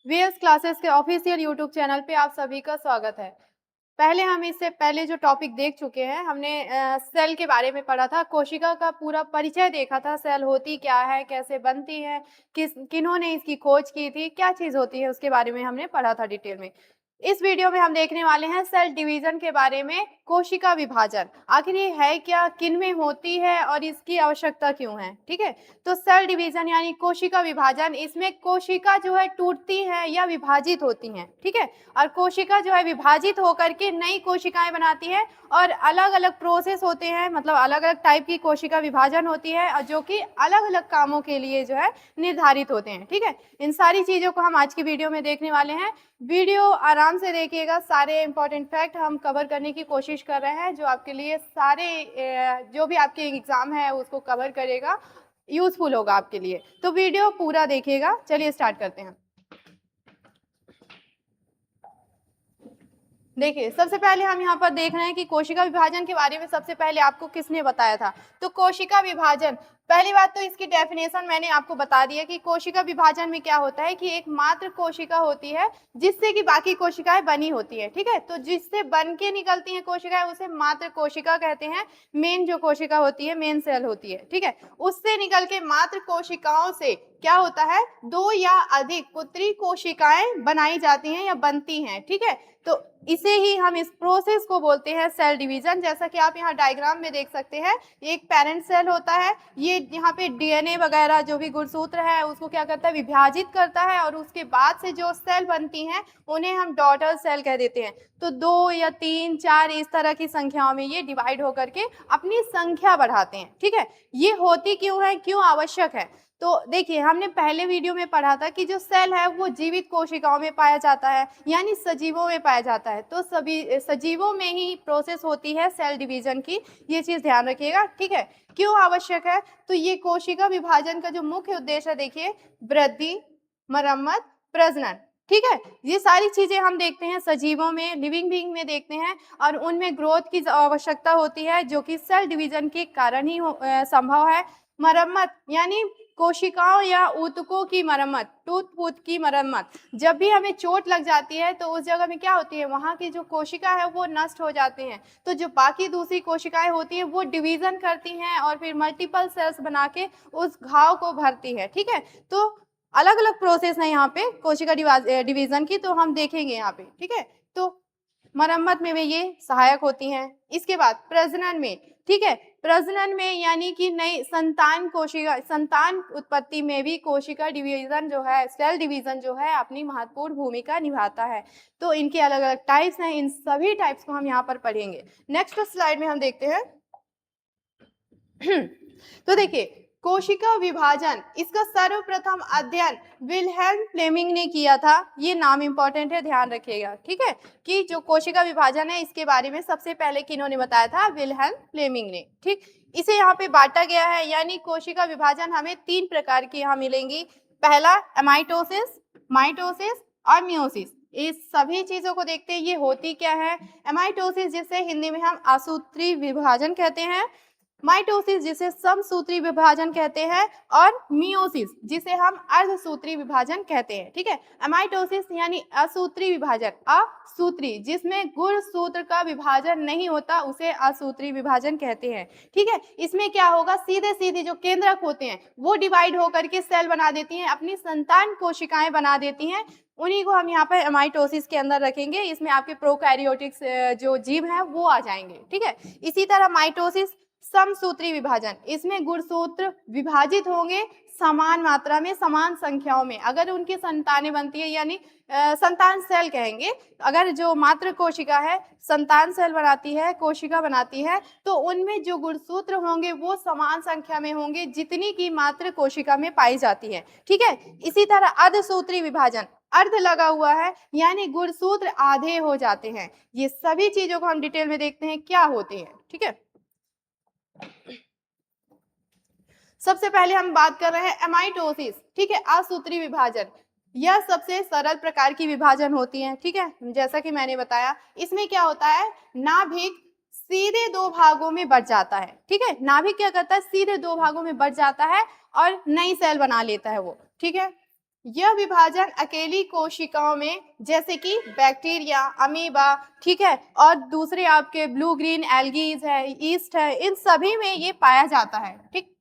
VS classes के official YouTube channel पे आप सभी का स्वागत है। पहले हम इससे पहले जो टॉपिक देख चुके हैं, हमने सेल के बारे में पढ़ा था, कोशिका का पूरा परिचय देखा था, सेल होती क्या है, कैसे बनती है, किन्होंने इसकी खोज की थी, क्या चीज़ होती है, उसके बारे में हमने पढ़ा था डिटेल में। इस वीडियो में हम देखने वाले हैं सेल डिवीजन के बारे में, कोशिका विभाजन। आखिर ये है क्या, किन में होती है और इसकी आवश्यकता क्यों है, ठीक है। तो सेल डिवीजन यानी कोशिका विभाजन, इसमें कोशिका जो है टूटती है या विभाजित होती हैं, ठीक है। और कोशिका जो है विभाजित होकर के नई कोशिकाएं बनाती है और अलग अलग प्रोसेस होते हैं, मतलब अलग अलग टाइप की कोशिका विभाजन होती है और जो कि अलग अलग कामों के लिए जो है निर्धारित होते हैं, ठीक है। इन सारी चीज़ों को हम आज की वीडियो में देखने वाले हैं। वीडियो आराम से देखिएगा, सारे इंपॉर्टेंट फैक्ट हम कवर करने की कोशिश कर रहे हैं, जो आपके लिए सारे जो भी आपके एग्जाम है उसको कवर करेगा, यूजफुल होगा आपके लिए। तो वीडियो पूरा देखिएगा। चलिए स्टार्ट करते हैं। देखिए, सबसे पहले हम यहाँ पर देख रहे हैं कि कोशिका विभाजन के बारे में सबसे पहले आपको किसने बताया था। तो कोशिका विभाजन, पहली बात तो इसकी डेफिनेशन मैंने आपको बता दी है कि कोशिका विभाजन में क्या होता है कि एक मात्र कोशिका होती है जिससे कि बाकी कोशिकाएं बनी होती है, ठीक है। तो जिससे बन के निकलती हैं कोशिकाएं उसे मात्र कोशिका कहते हैं। मेन जो कोशिका होती है, मेन सेल होती है, ठीक है। उससे निकल के मात्र कोशिकाओं से क्या होता है, दो या अधिक पुत्री कोशिकाएं बनाई जाती हैं या बनती हैं, ठीक है। तो इसे ही हम इस प्रोसेस को बोलते हैं सेल डिवीजन। जैसा कि आप यहाँ डायग्राम में देख सकते हैं, एक पेरेंट सेल होता है, ये यहाँ पे डीएनए वगैरह जो भी गुणसूत्र है उसको क्या करता है, विभाजित करता है और उसके बाद से जो सेल बनती हैं उन्हें हम डॉटर सेल कह देते हैं। तो 2 या 3, 4 इस तरह की संख्याओं में ये डिवाइड होकर के अपनी संख्या बढ़ाते हैं, ठीक है। ये होती क्यों है, क्यों आवश्यक है। तो देखिए, हमने पहले वीडियो में पढ़ा था कि जो सेल है वो जीवित कोशिकाओं में पाया जाता है, यानी सजीवों में पाया जाता है। तो सभी सजीवों में ही प्रोसेस होती है सेल डिवीजन की, ये चीज़ ध्यान रखिएगा, ठीक है। क्यों आवश्यक है, तो ये कोशिका विभाजन का जो मुख्य उद्देश्य है, देखिए, वृद्धि, मरम्मत, प्रजनन, ठीक है। ये सारी चीजें हम देखते हैं सजीवों में, लिविंग बीइंग में देखते हैं और उनमें ग्रोथ की आवश्यकता होती है, जो कि सेल डिवीजन के कारण ही संभव है। मरम्मत यानी कोशिकाओं या ऊतकों की मरम्मत, टूथ पूथ की मरम्मत। जब भी हमें चोट लग जाती है तो उस जगह में क्या होती है, वहाँ की जो कोशिका है वो नष्ट हो जाते हैं। तो जो बाकी दूसरी कोशिकाएं होती हैं वो डिवीजन करती हैं और फिर मल्टीपल सेल्स बना के उस घाव को भरती है, ठीक है। तो अलग अलग प्रोसेस है यहाँ पे कोशिका डिवीजन की, तो हम देखेंगे यहाँ पे, ठीक है। तो मरम्मत में ये सहायक होती हैं। इसके बाद प्रजनन में, ठीक है, प्रजनन में यानी कि नई संतान कोशिका, संतान उत्पत्ति में भी कोशिका डिवीजन जो है, सेल डिवीजन जो है, अपनी महत्वपूर्ण भूमिका निभाता है। तो इनके अलग अलग टाइप्स हैं, इन सभी टाइप्स को हम यहाँ पर पढ़ेंगे। नेक्स्ट स्लाइड में हम देखते हैं। तो देखिए, कोशिका विभाजन, इसका सर्वप्रथम अध्ययन विल्हेल्म फ्लेमिंग ने किया था। ये नाम इंपॉर्टेंट है, ध्यान रखिएगा, ठीक है, कि जो कोशिका विभाजन है इसके बारे में सबसे पहले किन्होंने बताया था, विल्हेल्म फ्लेमिंग ने, ठीक। इसे यहाँ पे बांटा गया है, यानी कोशिका विभाजन हमें 3 प्रकार की यहाँ मिलेंगी। पहला एमाइटोसिस, माइटोसिस और मियोसिस। इस सभी चीजों को देखते हैं, ये होती क्या है। एमाइटोसिस जिसे हिंदी में हम असूत्री विभाजन कहते हैं, माइटोसिस जिसे समसूत्री विभाजन कहते हैं, और मियोसिस जिसे हम अर्धसूत्री विभाजन कहते हैं, ठीक है। अमाइटोसिस यानी असूत्री विभाजन, असूत्री जिसमें गुणसूत्र का विभाजन नहीं होता उसे असूत्री विभाजन कहते हैं, ठीक है। इसमें क्या होगा, सीधे सीधे जो केंद्रक होते हैं वो डिवाइड होकर के सेल बना देती हैं, अपनी संतान कोशिकाएं बना देती हैं। उन्हीं को हम यहाँ पर एमाइटोसिस के अंदर रखेंगे। इसमें आपके प्रोकैरियोटिक्स जो जीव हैं वो आ जाएंगे, ठीक है। इसी तरह माइटोसिस समसूत्री विभाजन, इसमें गुणसूत्र विभाजित होंगे समान मात्रा में, समान संख्याओं में। अगर उनकी संतानें बनती है, यानी संतान सेल कहेंगे, अगर जो मात्र कोशिका है संतान सेल बनाती है, कोशिका बनाती है, तो उनमें जो गुणसूत्र होंगे वो समान संख्या में होंगे जितनी की मात्र कोशिका में पाई जाती है, ठीक है। इसी तरह अर्धसूत्री विभाजन, अर्ध लगा हुआ है यानी गुणसूत्र आधे हो जाते हैं। ये सभी चीजों को हम डिटेल में देखते हैं क्या होते हैं, ठीक है। सबसे पहले हम बात कर रहे हैं एमाइटोसिस, ठीक है, असूत्री विभाजन। यह सबसे सरल प्रकार की विभाजन होती है, ठीक है। जैसा कि मैंने बताया, इसमें क्या होता है, नाभिक सीधे 2 भागों में बढ़ जाता है, ठीक है। नाभिक क्या करता है, सीधे 2 भागों में बढ़ जाता है और नई सेल बना लेता है वो, ठीक है। यह विभाजन अकेली कोशिकाओं में जैसे कि बैक्टीरिया, अमीबा, ठीक है, और दूसरे आपके ब्लू ग्रीन एल्गीज है, ईस्ट है, इन सभी में ये पाया जाता है। ठीक,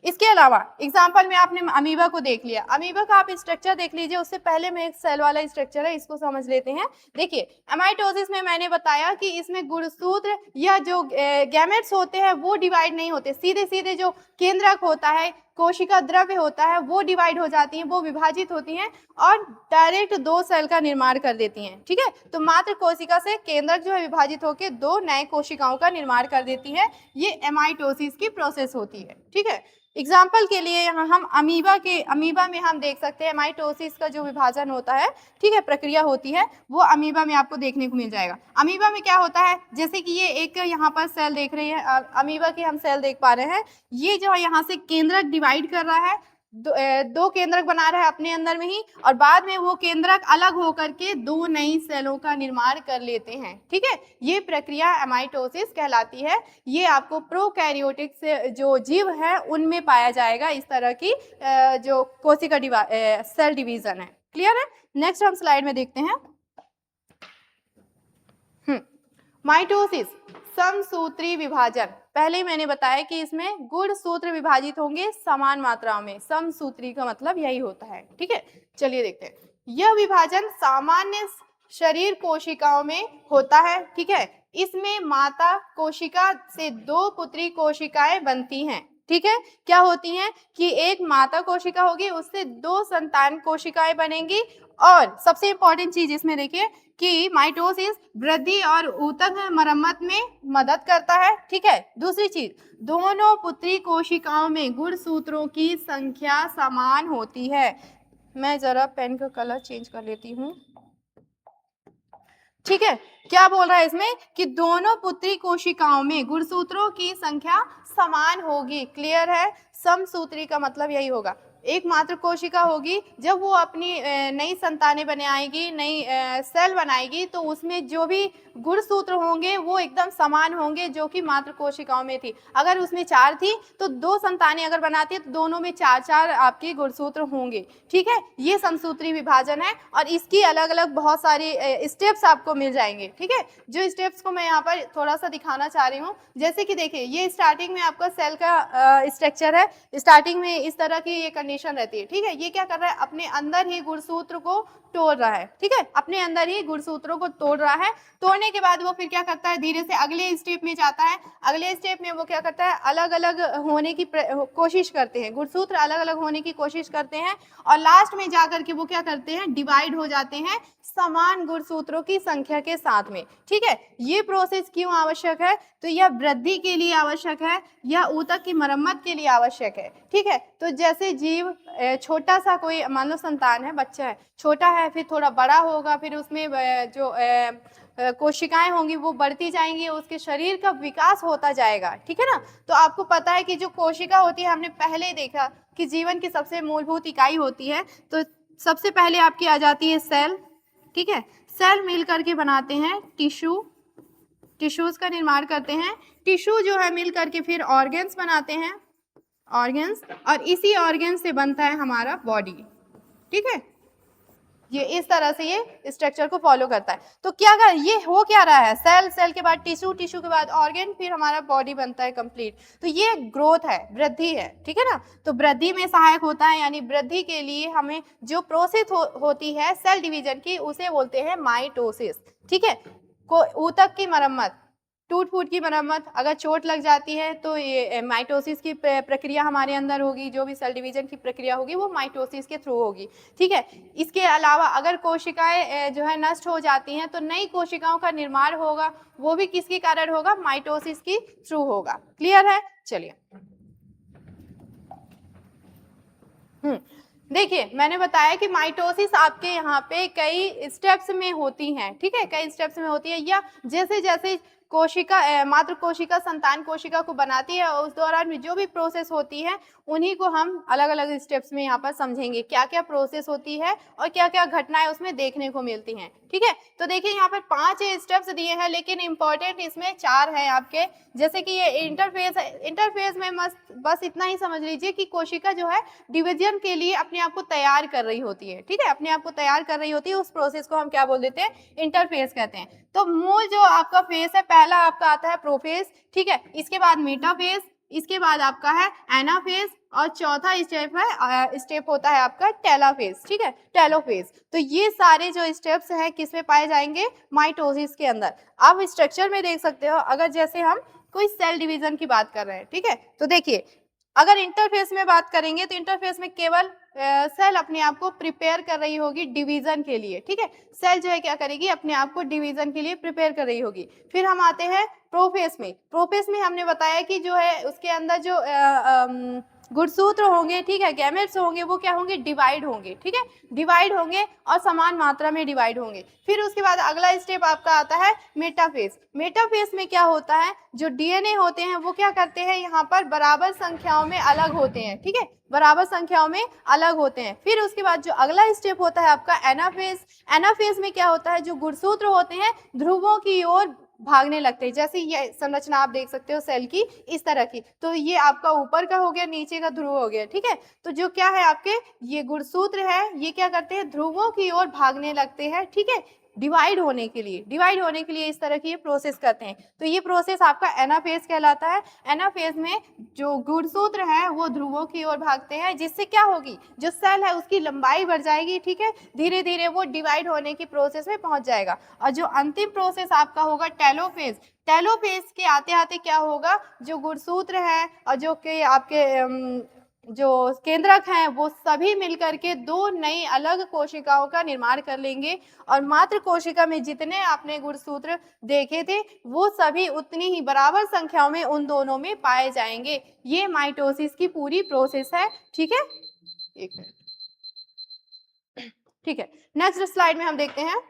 इसके अलावा एग्जाम्पल में आपने अमीबा को देख लिया, अमीबा का आप स्ट्रक्चर देख लीजिए, उससे पहले में एक सेल वाला स्ट्रक्चर है, इसको समझ लेते हैं। देखिए एमाइटोसिस में मैंने बताया कि इसमें गुणसूत्र या जो गैमेट्स होते हैं वो डिवाइड नहीं होते, सीधे सीधे जो केंद्रक होता है, कोशिका द्रव्य होता है, वो डिवाइड हो जाती हैं, वो विभाजित होती हैं और डायरेक्ट दो सेल का निर्माण कर देती हैं। ठीक है, तो मात्र कोशिका से केंद्रक जो है विभाजित होकर दो नए कोशिकाओं का निर्माण कर देती है, ये एमाइटोसिस की प्रोसेस होती है। ठीक है, एग्जाम्पल के लिए यहाँ हम अमीबा में हम देख सकते हैं माइटोसिस का जो विभाजन होता है, ठीक है, प्रक्रिया होती है, वो अमीबा में आपको देखने को मिल जाएगा। अमीबा में क्या होता है, जैसे कि ये एक यहाँ पर सेल देख रही है, अमीबा की हम सेल देख पा रहे हैं, ये जो यहाँ से केंद्रक डिवाइड कर रहा है, दो केंद्रक बना रहा है अपने अंदर में ही, और बाद में वो केंद्रक अलग होकर के दो नई सेलों का निर्माण कर लेते हैं। ठीक है, ये प्रक्रिया एमाइटोसिस कहलाती है। ये आपको प्रोकैरियोटिक से जो जीव है उनमें पाया जाएगा, इस तरह की जो कोशिका सेल डिवीजन है। क्लियर है? नेक्स्ट हम स्लाइड में देखते हैं। माइटोसिस समसूत्री विभाजन, पहले ही मैंने बताया कि इसमें गुणसूत्र विभाजित होंगे समान मात्राओं में, समसूत्री का मतलब यही होता है। ठीक है, चलिए देखते हैं। यह विभाजन सामान्य शरीर कोशिकाओं में होता है। ठीक है, इसमें माता कोशिका से दो पुत्री कोशिकाएं बनती हैं। ठीक है, क्या होती हैं कि एक माता कोशिका होगी, उससे दो संतान कोशिकाएं बनेंगी, और सबसे इंपॉर्टेंट चीज इसमें देखिए कि माइटोसिस वृद्धि और ऊतक मरम्मत में मदद करता है। ठीक है, दूसरी चीज, दोनों पुत्री कोशिकाओं में गुणसूत्रों की संख्या समान होती है। मैं जरा पेन का कलर चेंज कर लेती हूँ। ठीक है, क्या बोल रहा है इसमें कि दोनों पुत्री कोशिकाओं में गुणसूत्रों की संख्या समान होगी। क्लियर है? समसूत्री का मतलब यही होगा, एक मात्र कोशिका होगी, जब वो अपनी नई संतानें बनाएगी, नई सेल बनाएगी, तो उसमें जो भी गुणसूत्र होंगे वो एकदम समान होंगे जो कि मात्र कोशिकाओं में थी। अगर उसमें चार थी तो दो संतानें अगर बनाती है तो दोनों में चार चार आपके गुणसूत्र होंगे। ठीक है, ये समसूत्री विभाजन है, और इसकी अलग अलग बहुत सारी स्टेप्स आपको मिल जाएंगे। ठीक है, जो स्टेप्स को मैं यहाँ पर थोड़ा सा दिखाना चाह रही हूँ, जैसे कि देखिए ये स्टार्टिंग में आपका सेल का स्ट्रक्चर है, स्टार्टिंग में इस तरह की ये कंडीशन रहती है। ठीक है, ये क्या कर रहा है, अपने अंदर ही गुणसूत्र को तोड़ रहा है। ठीक है, अपने अंदर ही गुणसूत्रों को तोड़ रहा है। तोड़ने के बाद वो फिर क्या करता है, धीरे से अगले स्टेप में जाता है। अगले स्टेप में वो क्या करता है, अलग अलग होने की कोशिश करते हैं, गुणसूत्र अलग अलग होने की कोशिश करते हैं, और लास्ट में जाकर के वो क्या करते हैं, डिवाइड हो जाते हैं समान गुणसूत्रों की संख्या के साथ में। ठीक है, ये प्रोसेस क्यों आवश्यक है, तो यह वृद्धि के लिए आवश्यक है, यह ऊतक की मरम्मत के लिए आवश्यक है। ठीक है, तो जैसे जीव छोटा सा कोई मान लो संतान है, बच्चा है, छोटा है, फिर थोड़ा बड़ा होगा, फिर उसमें जो कोशिकाएं होंगी वो बढ़ती जाएंगी, उसके शरीर का विकास होता जाएगा। ठीक है ना, तो आपको पता है कि जो कोशिका होती है, हमने पहले ही देखा कि जीवन की सबसे मूलभूत इकाई होती है, तो सबसे पहले आपकी आ जाती है सेल। ठीक है, सेल मिल करके बनाते हैं टिश्यू, टिश्यूज का निर्माण करते हैं, टिश्यू जो है मिल करके फिर ऑर्गन्स बनाते हैं, ऑर्गन्स, और इसी ऑर्गन से बनता है हमारा बॉडी। ठीक है, ये इस तरह से ये स्ट्रक्चर को फॉलो करता है। तो क्या कर, ये हो क्या रहा है, सेल, सेल के बाद टिश्यू, टिश्यू के बाद ऑर्गन, फिर हमारा बॉडी बनता है कंप्लीट। तो ये ग्रोथ है, वृद्धि है। ठीक है ना, तो वृद्धि में सहायक होता है, यानी वृद्धि के लिए हमें जो प्रोसेस होती है सेल डिवीजन की, उसे बोलते हैं माइटोसिस। ठीक है, ऊतक की मरम्मत, टूट फूट की मरम्मत, अगर चोट लग जाती है तो ये माइटोसिस की प्रक्रिया हमारे अंदर होगी, जो भी सेल डिवीजन की प्रक्रिया होगी वो माइटोसिस के थ्रू होगी। ठीक है, इसके अलावा अगर कोशिकाएं जो है नष्ट हो जाती हैं तो नई कोशिकाओं का निर्माण होगा, वो भी किसके कारण होगा, माइटोसिस की थ्रू होगा। क्लियर है? चलिए देखिए, मैंने बताया कि माइटोसिस आपके यहाँ पे कई स्टेप्स में होती हैं। ठीक है, कई स्टेप्स में होती है, या जैसे जैसे कोशिका मात्र कोशिका संतान कोशिका को बनाती है, और उस दौरान में जो भी प्रोसेस होती है उन्हीं को हम अलग अलग स्टेप्स में यहाँ पर समझेंगे, क्या क्या प्रोसेस होती है और क्या क्या घटनाएं उसमें देखने को मिलती हैं। ठीक है, तो देखिए यहाँ पर 5 स्टेप्स दिए हैं, लेकिन इंपॉर्टेंट इसमें 4 हैं आपके। जैसे कि ये इंटरफेज है, इंटरफेज में बस इतना ही समझ लीजिए कि कोशिका जो है डिवीजन के लिए अपने आप को तैयार कर रही होती है। ठीक है, अपने आप को तैयार कर रही होती है, उस प्रोसेस को हम क्या बोल देते हैं, इंटरफेज कहते हैं। तो मूल जो आपका फेज है, पहला आपका आता है प्रोफेज। ठीक है, इसके बाद मेटाफेज, इसके बाद आपका है एनाफेज, और चौथा स्टेप होता है आपका टेलोफेज। ठीक है, टेलोफेज। तो ये सारे जो स्टेप्स हैं किस में पाए जाएंगे, माइटोसिस के अंदर। आप स्ट्रक्चर में देख सकते हो, अगर जैसे हम कोई सेल डिवीजन की बात कर रहे हैं। ठीक है, तो देखिए अगर इंटरफेस में बात करेंगे तो इंटरफेस में केवल सेल अपने आप को प्रिपेयर कर रही होगी डिवीजन के लिए। ठीक है, सेल जो है क्या करेगी, अपने आप को डिवीजन के लिए प्रिपेयर कर रही होगी। फिर हम आते हैं प्रोफेस में। प्रोफेस में हमने बताया कि जो है उसके अंदर जो गुणसूत्र होंगे, ठीक है, गैमेट्स होंगे, वो क्या होंगे, डिवाइड होंगे। ठीक है, डिवाइड होंगे और समान मात्रा में डिवाइड होंगे। फिर उसके बाद अगला स्टेप आपका आता है मेटाफेज। मेटाफेज में क्या होता है, जो डीएनए होते हैं वो क्या करते हैं, यहाँ पर बराबर संख्याओं में अलग होते हैं। ठीक है, बराबर संख्याओं में अलग होते हैं। फिर उसके बाद जो अगला स्टेप होता है आपका एनाफेज। एनाफेज में क्या होता है, जो गुणसूत्र होते हैं ध्रुवों की ओर भागने लगते हैं। जैसे ये संरचना आप देख सकते हो सेल की, इस तरह की। तो ये आपका ऊपर का हो गया, नीचे का ध्रुव हो गया। ठीक है, तो जो क्या है आपके ये गुणसूत्र है, ये क्या करते हैं, ध्रुवों की ओर भागने लगते हैं। ठीक है, डिवाइड होने के लिए इस तरह की ये प्रोसेस करते हैं। तो ये प्रोसेस आपका एनाफेज कहलाता है। एनाफेज में जो गुणसूत्र है वो ध्रुवों की ओर भागते हैं, जिससे क्या होगी, जो सेल है उसकी लंबाई बढ़ जाएगी। ठीक है, धीरे धीरे वो डिवाइड होने की प्रोसेस में पहुंच जाएगा। और जो अंतिम प्रोसेस आपका होगा टेलोफेज। टेलोफेज के आते आते क्या होगा, जो गुणसूत्र है और जो कि आपके जो केंद्रक हैं वो सभी मिलकर के दो नई अलग कोशिकाओं का निर्माण कर लेंगे, और मात्र कोशिका में जितने आपने गुणसूत्र देखे थे वो सभी उतनी ही बराबर संख्याओं में उन दोनों में पाए जाएंगे। ये माइटोसिस की पूरी प्रोसेस है। ठीक है, एक मिनट। ठीक है, नेक्स्ट स्लाइड में हम देखते हैं।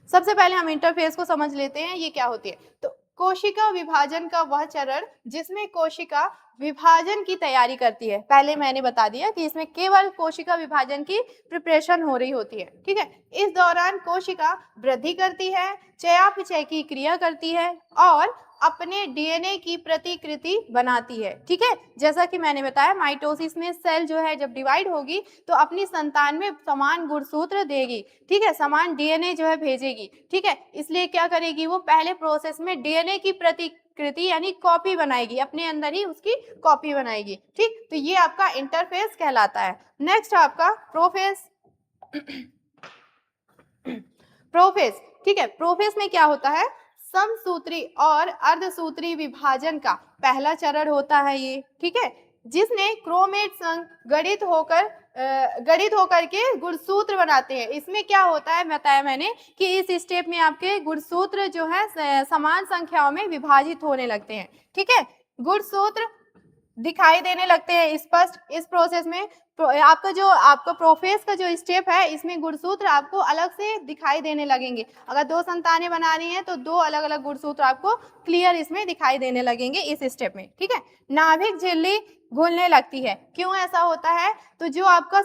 सबसे पहले हम इंटरफेस को समझ लेते हैं, ये क्या होती है। तो कोशिका विभाजन का वह चरण जिसमें कोशिका विभाजन की तैयारी करती है। पहले मैंने बता दिया कि इसमें केवल कोशिका विभाजन की प्रिपरेशन हो रही होती है। ठीक है, इस दौरान कोशिका वृद्धि करती है, चयापचय की क्रिया करती है और अपने डीएनए की प्रतिकृति बनाती है। ठीक है, जैसा कि मैंने बताया माइटोसिस में सेल जो है जब डिवाइड होगी तो अपनी संतान में समान गुणसूत्र देगी। ठीक है, समान डीएनए जो है भेजेगी। ठीक है, इसलिए क्या करेगी, वो पहले प्रोसेस में डीएनए की प्रतिकृति यानी कॉपी बनाएगी, अपने अंदर ही उसकी कॉपी बनाएगी। ठीक, तो ये आपका इंटरफेस कहलाता है। नेक्स्ट आपका प्रोफेस। प्रोफेस, ठीक है, प्रोफेस में क्या होता है, समसूत्री और अर्धसूत्री विभाजन का पहला चरण होता है ये। ठीक है, जिसने क्रोमेट संग गठित होकर के गुणसूत्र बनाते हैं। इसमें क्या होता है बताया मैंने कि इस स्टेप में आपके गुणसूत्र जो है समान संख्याओं में विभाजित होने लगते हैं। ठीक है, गुणसूत्र दिखाई देने लगते हैं स्पष्ट इस प्रोसेस में। आपका प्रोफेस का जो स्टेप है इसमें गुणसूत्र आपको अलग से दिखाई देने लगेंगे। अगर दो संतानें बनानी है तो दो अलग अलग गुणसूत्र आपको क्लियर इसमें दिखाई देने लगेंगे इस स्टेप में। ठीक है, नाभिक झिल्ली घुलने लगती है। क्यों ऐसा होता है, तो जो आपका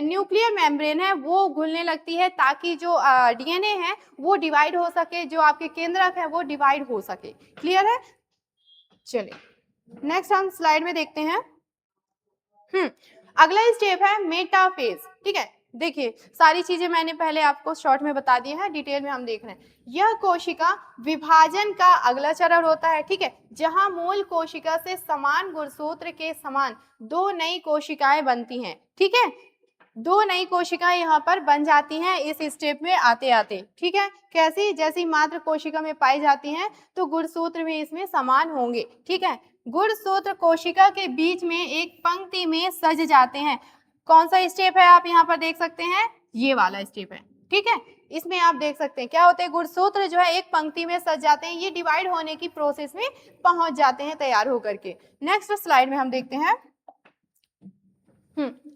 न्यूक्लियर मेम्ब्रेन है वो घुलने लगती है ताकि जो डीएनए है वो डिवाइड हो सके, जो आपके केंद्रक है वो डिवाइड हो सके। क्लियर है, चलिए नेक्स्ट हम स्लाइड में देखते हैं। अगला स्टेप है मेटाफेज। ठीक है, देखिए सारी चीजें मैंने पहले आपको शॉर्ट में बता दी है, डिटेल में हम देख रहे हैं। यह कोशिका विभाजन का अगला चरण होता है। ठीक है, जहां मूल कोशिका से समान गुणसूत्र के समान दो नई कोशिकाएं बनती हैं। ठीक है, दो नई कोशिकाएं यहाँ पर बन जाती हैं इस स्टेप में आते आते। ठीक है, कैसी, जैसी मात्र कोशिका में पाई जाती हैं तो गुणसूत्र भी इसमें समान होंगे। ठीक है, गुणसूत्र कोशिका के बीच में एक पंक्ति में सज जाते हैं। कौन सा स्टेप है आप यहाँ पर देख सकते हैं, ये वाला स्टेप है। ठीक है, इसमें आप देख सकते हैं क्या होते हैं, गुणसूत्र जो है एक पंक्ति में सज जाते हैं, ये डिवाइड होने की प्रोसेस में पहुंच जाते हैं तैयार होकर के। नेक्स्ट स्लाइड में हम देखते हैं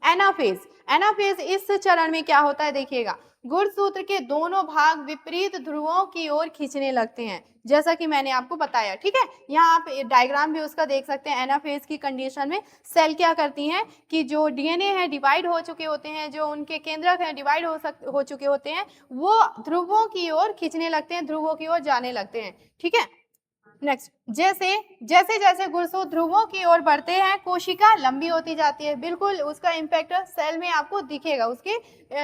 एनाफेज। एनाफेज इस चरण में क्या होता है देखिएगा, गुणसूत्र के दोनों भाग विपरीत ध्रुवों की ओर खींचने लगते हैं, जैसा कि मैंने आपको बताया। ठीक है, यहाँ आप डायग्राम भी उसका देख सकते हैं। एनाफेज की कंडीशन में सेल क्या करती हैं कि जो डीएनए है डिवाइड हो चुके होते हैं, जो उनके केंद्रक हैं डिवाइड हो चुके होते हैं, वो ध्रुवों की ओर खींचने लगते हैं, ध्रुवों की ओर जाने लगते हैं। ठीक है, नेक्स्ट, जैसे जैसे जैसे गुणसूत्र ध्रुवों की ओर बढ़ते हैं, कोशिका लंबी होती जाती है। बिल्कुल उसका इम्पैक्ट सेल में आपको दिखेगा, उसकी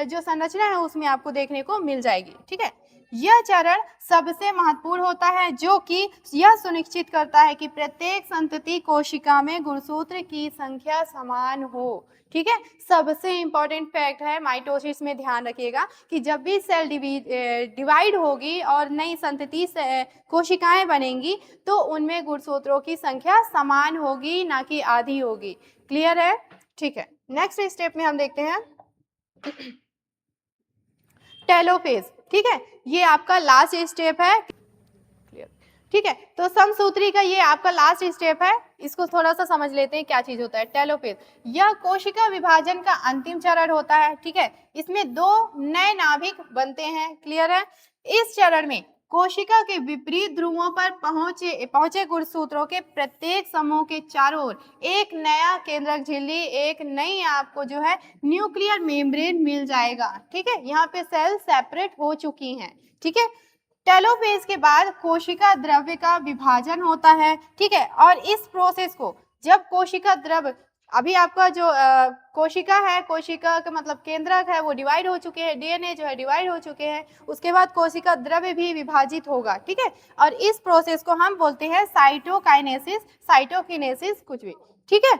जो संरचना है उसमें आपको देखने को मिल जाएगी। ठीक है, यह चरण सबसे महत्वपूर्ण होता है, जो कि यह सुनिश्चित करता है कि प्रत्येक संतति कोशिका में गुणसूत्र की संख्या समान हो। ठीक है, सबसे इंपॉर्टेंट फैक्ट है माइटोसिस में, ध्यान रखिएगा कि जब भी सेल डिवाइड होगी और नई संतति कोशिकाएं बनेंगी तो उनमें गुणसूत्रों की संख्या समान होगी, ना कि आधी होगी। क्लियर है? ठीक है, नेक्स्ट स्टेप में हम देखते हैं टेलोफेज। ठीक है, ये आपका लास्ट स्टेप है। ठीक है, तो समसूत्री का ये आपका लास्ट स्टेप है, इसको थोड़ा सा समझ लेते हैं क्या चीज होता है टेलोफेज। यह कोशिका विभाजन का अंतिम चरण होता है। ठीक है, इसमें दो नए नाभिक बनते हैं। क्लियर है? इस चरण में कोशिका के विपरीत ध्रुवों पर पहुंचे गुणसूत्रों के प्रत्येक समूह के चारों ओर एक नया केंद्रक झिल्ली, एक नई आपको जो है न्यूक्लियर मेम्ब्रेन मिल जाएगा। ठीक है, यहाँ पे सेल सेपरेट हो चुकी हैं। ठीक है, टेलोफेज के बाद कोशिका द्रव्य का विभाजन होता है। ठीक है, और इस प्रोसेस को जब कोशिका द्रव्य, अभी आपका जो कोशिका है, कोशिका का मतलब केंद्रक है, वो डिवाइड हो चुके हैं, डीएनए जो है डिवाइड हो चुके हैं, उसके बाद कोशिका द्रव्य भी विभाजित होगा। ठीक है, और इस प्रोसेस को हम बोलते हैं साइटोकाइनेसिस, साइटोकिनेसिस, कुछ भी। ठीक है,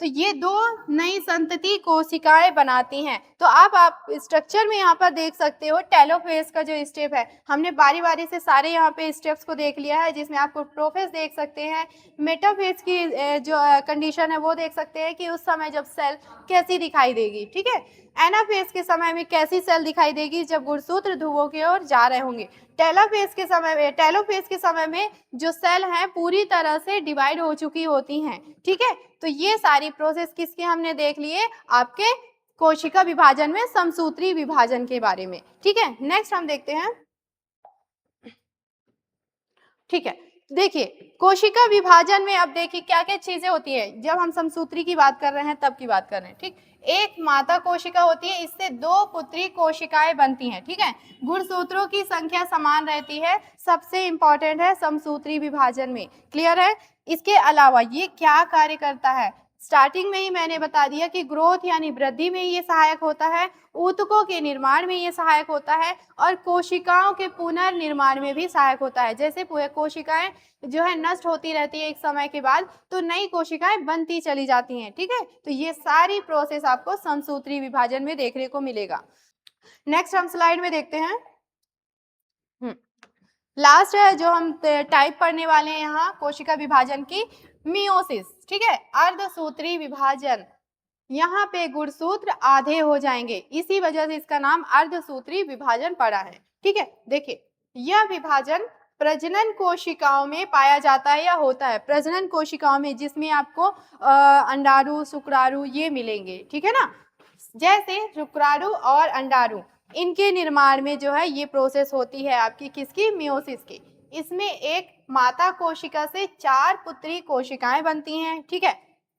तो ये दो नई संतति कोशिकाएं बनाती हैं। तो आप स्ट्रक्चर में यहाँ पर देख सकते हो टेलोफेज का जो स्टेप है, हमने बारी बारी से सारे यहाँ पे स्टेप्स को देख लिया है, जिसमें आपको प्रोफेज देख सकते हैं, मेटाफेज की जो कंडीशन है वो देख सकते हैं कि उस समय जब सेल कैसी दिखाई देगी। ठीक है, एनाफेज के समय में कैसी सेल दिखाई देगी, जब गुणसूत्र ध्रुवों की ओर जा रहे होंगे। टेलोफेज के समय में जो सेल हैं पूरी तरह से डिवाइड हो चुकी होती हैं। ठीक है, तो ये सारी प्रोसेस किसके हमने देख लिए, आपके कोशिका विभाजन में समसूत्री विभाजन के बारे में। ठीक है, नेक्स्ट हम देखते हैं। ठीक है, देखिए कोशिका विभाजन में अब देखिए क्या क्या चीजें होती है, जब हम समसूत्री की बात कर रहे हैं तब की बात कर रहे हैं। ठीक, एक माता कोशिका होती है, इससे दो पुत्री कोशिकाएं बनती हैं। ठीक है, गुणसूत्रों की संख्या समान रहती है, सबसे इंपॉर्टेंट है समसूत्री विभाजन में। क्लियर है? इसके अलावा ये क्या कार्य करता है, स्टार्टिंग में ही मैंने बता दिया कि ग्रोथ यानी वृद्धि में ये सहायक होता है, ऊतकों के निर्माण में ये सहायक होता है, और कोशिकाओं के पुनर्निर्माण में भी सहायक होता है। जैसे कोशिकाएं जो है नष्ट होती रहती है एक समय के बाद, तो नई कोशिकाएं बनती चली जाती हैं। ठीक है, तो ये सारी प्रोसेस आपको समसूत्री विभाजन में देखने को मिलेगा। नेक्स्ट हम स्लाइड में देखते हैं। लास्ट है जो हम टाइप पढ़ने वाले हैं यहाँ कोशिका विभाजन की, मियोसिस। ठीक है, अर्धसूत्री विभाजन। यहाँ पे गुणसूत्र आधे हो जाएंगे, इसी वजह से इसका नाम अर्धसूत्री विभाजन पड़ा है। ठीक है, देखिए यह विभाजन प्रजनन कोशिकाओं में पाया जाता है या होता है, प्रजनन कोशिकाओं में, जिसमें आपको अंडाणु, शुक्राणु ये मिलेंगे। ठीक है ना, जैसे शुक्राणु और अंडाणु, इनके निर्माण में जो है ये प्रोसेस होती है आपकी किसकी, मियोसिस की। इसमें एक माता कोशिका से 4 पुत्री कोशिकाएं बनती हैं। ठीक है,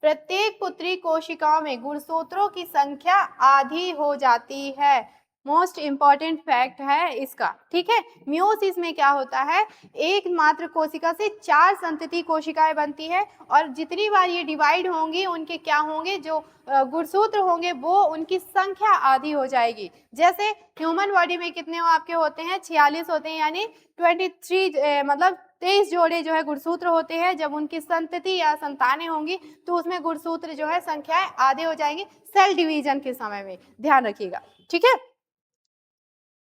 प्रत्येक पुत्री कोशिकाओं में गुणसूत्रों की संख्या आधी हो जाती है। मोस्ट इंपॉर्टेंट फैक्ट है इसका। ठीक है, मियोसिस में क्या होता है, एक मात्र कोशिका से 4 संतति कोशिकाएं बनती है, और जितनी बार ये डिवाइड होंगी उनके क्या होंगे, जो गुणसूत्र होंगे वो उनकी संख्या आधी हो जाएगी। जैसे ह्यूमन बॉडी में कितने आपके होते हैं, 46 होते हैं, यानी 23 मतलब 23 जोड़े जो है गुणसूत्र होते हैं। जब उनकी संतति या संतानें होंगी तो उसमें गुणसूत्र जो है संख्याएं आधे हो जाएंगी सेल डिवीजन के समय में, ध्यान रखिएगा। ठीक है,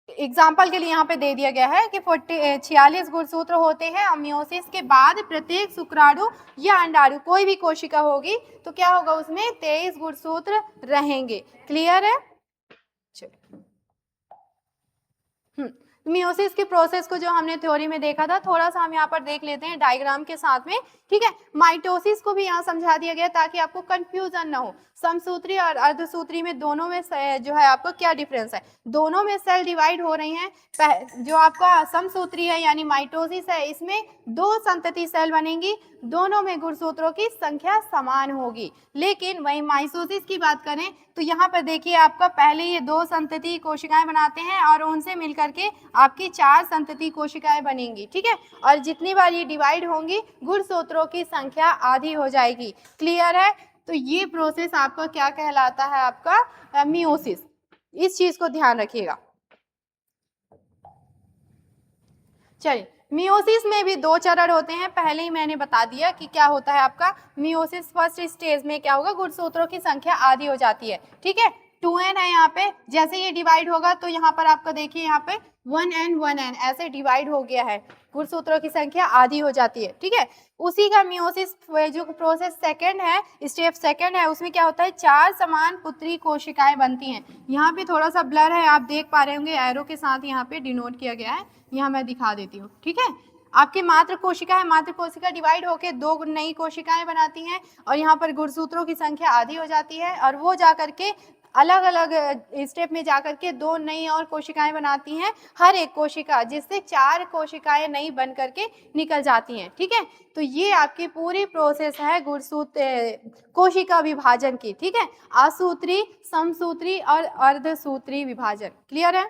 एग्जाम्पल के लिए यहाँ पे दे दिया गया है कि 46 गुणसूत्र होते हैं, और मियोसिस के बाद प्रत्येक शुक्राणु या अंडाणु कोई भी कोशिका होगी तो क्या होगा, उसमें 23 गुणसूत्र रहेंगे। क्लियर है? मियोसिस की प्रोसेस को जो हमने थ्योरी में देखा था, थोड़ा सा हम यहाँ पर देख लेते हैं डायग्राम के साथ में, ठीक है। माइटोसिस को भी यहाँ समझा दिया गया ताकि आपको कंफ्यूजन ना हो। समसूत्री और अर्धसूत्री में दोनों में जो है आपको क्या डिफरेंस है, दोनों में सेल डिवाइड हो रही हैं। जो आपका समसूत्री है यानी माइटोसिस है, इसमें 2 संतति सेल बनेंगी, दोनों में गुणसूत्रों की संख्या समान होगी। लेकिन वही माइटोसिस की बात करें तो यहाँ पर देखिए आपका पहले ये 2 संतति कोशिकाएं बनाते हैं और उनसे मिलकर के आपकी 4 संतति कोशिकाएं बनेंगी, ठीक है। और जितनी बार ये डिवाइड होंगी गुणसूत्रों की संख्या आधी हो जाएगी। क्लियर है? तो ये प्रोसेस आपका क्या कहलाता है, आपका मियोसिस। इस चीज को ध्यान रखिएगा। चलिए, मियोसिस में भी 2 चरण होते हैं, पहले ही मैंने बता दिया कि क्या होता है आपका मियोसिस। फर्स्ट स्टेज में क्या होगा, गुणसूत्रों की संख्या आधी हो जाती है, ठीक है। 2n है यहाँ पे, जैसे ये डिवाइड होगा तो यहाँ पर आपको देखिए यहाँ पे 1n ऐसे डिवाइड हो गया है, गुणसूत्रों की संख्या आधी हो जाती है, ठीक है। उसी का मियोसिस जो प्रोसेस सेकंड है, स्टेप सेकंड है, उसमें क्या होता है 4 समान पुत्री कोशिकाएं बनती हैं। यहाँ पे थोड़ा सा ब्लर है, आप देख पा रहे होंगे एरो के साथ यहाँ पे डिनोट किया गया है, यहाँ मैं दिखा देती हूँ, ठीक है। आपकी मात्र कोशिका है, मात्र कोशिका डिवाइड होकर 2 नई कोशिकाएं बनाती हैं और यहाँ पर गुणसूत्रों की संख्या आधी हो जाती है और वो जाकर के अलग अलग स्टेप में जाकर के 2 नई और कोशिकाएं बनाती हैं, हर एक कोशिका, जिससे 4 कोशिकाएं नई बन करके निकल जाती हैं, ठीक है। तो ये आपकी पूरी प्रोसेस है गुणसूत्र कोशिका विभाजन की, ठीक है। आसूत्री, समसूत्री और अर्धसूत्री विभाजन। क्लियर है?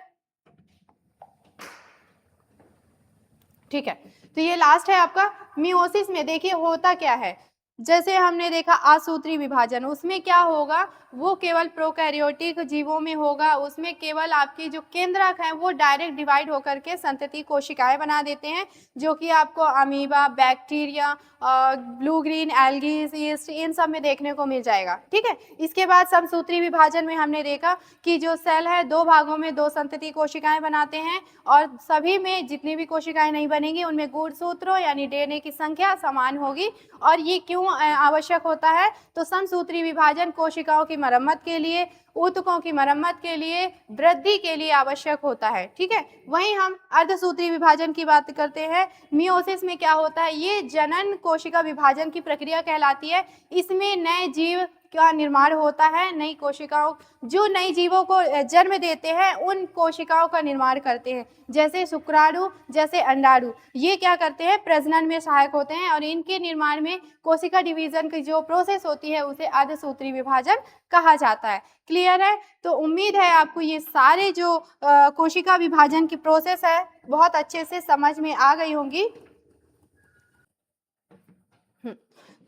ठीक है। तो ये लास्ट है आपका मियोसिस में। देखिए होता क्या है, जैसे हमने देखा आसूत्री विभाजन, उसमें क्या होगा, वो केवल प्रोकैरियोटिक जीवों में होगा, उसमें केवल आपकी जो केंद्रक है वो डायरेक्ट डिवाइड होकर के संतति कोशिकाएं बना देते हैं, जो कि आपको amoeba, bacteria, blue green algae, yeast, इन सब में देखने को मिल जाएगा, ठीक है। इसके बाद समसूत्री विभाजन में हमने देखा कि जो सेल है 2 भागों में 2 संतति कोशिकाएं बनाते हैं और सभी में जितनी भी कोशिकाएं नहीं बनेंगी उनमें गुणसूत्रों यानी डीएनए की संख्या समान होगी। और ये क्यों आवश्यक होता है, तो समसूत्री विभाजन कोशिकाओं की मरम्मत के लिए, ऊतकों की मरम्मत के लिए, वृद्धि के लिए आवश्यक होता है, ठीक है। वहीं हम अर्धसूत्री विभाजन की बात करते हैं। मियोसिस में क्या होता है, ये जनन कोशिका विभाजन की प्रक्रिया कहलाती है। इसमें नए जीव का निर्माण होता है, नई कोशिकाओं, जो नई जीवों को जन्म देते हैं उन कोशिकाओं का निर्माण करते हैं, जैसे शुक्राणु, जैसे अंडाणु, ये क्या करते हैं, प्रजनन में सहायक होते हैं और इनके निर्माण में कोशिका डिवीजन की जो प्रोसेस होती है उसे अर्धसूत्री विभाजन कहा जाता है। क्लियर है? तो उम्मीद है आपको ये सारे जो कोशिका विभाजन की प्रोसेस है बहुत अच्छे से समझ में आ गई होंगी।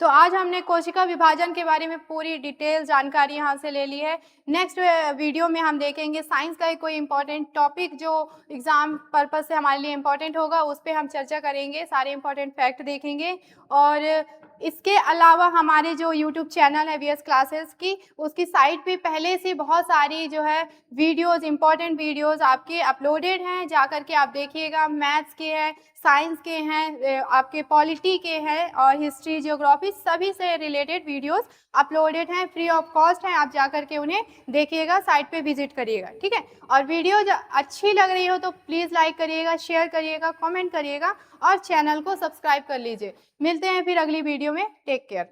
तो आज हमने कोशिका विभाजन के बारे में पूरी डिटेल जानकारी यहाँ से ले ली है। नेक्स्ट वीडियो में हम देखेंगे साइंस का कोई इंपॉर्टेंट टॉपिक जो एग्जाम पर्पस से हमारे लिए इम्पोर्टेंट होगा, उस पर हम चर्चा करेंगे, सारे इंपॉर्टेंट फैक्ट देखेंगे। और इसके अलावा हमारे जो यूट्यूब चैनल है वीएस क्लासेस की, उसकी साइट पे पहले से बहुत सारी जो है वीडियोस, इंपॉर्टेंट वीडियोस आपके अपलोडेड हैं, जाकर के आप देखिएगा। मैथ्स के हैं, साइंस के हैं, आपके पॉलिटी के हैं और हिस्ट्री, ज्योग्राफी, सभी से रिलेटेड वीडियोस अपलोडेड हैं, फ्री ऑफ कॉस्ट हैं। आप जाकर के उन्हें देखिएगा, साइट पे विजिट करिएगा, ठीक है। और वीडियो अच्छी लग रही हो तो प्लीज़ लाइक करिएगा, शेयर करिएगा, कमेंट करिएगा और चैनल को सब्सक्राइब कर लीजिए। मिलते हैं फिर अगली वीडियो में। Take care.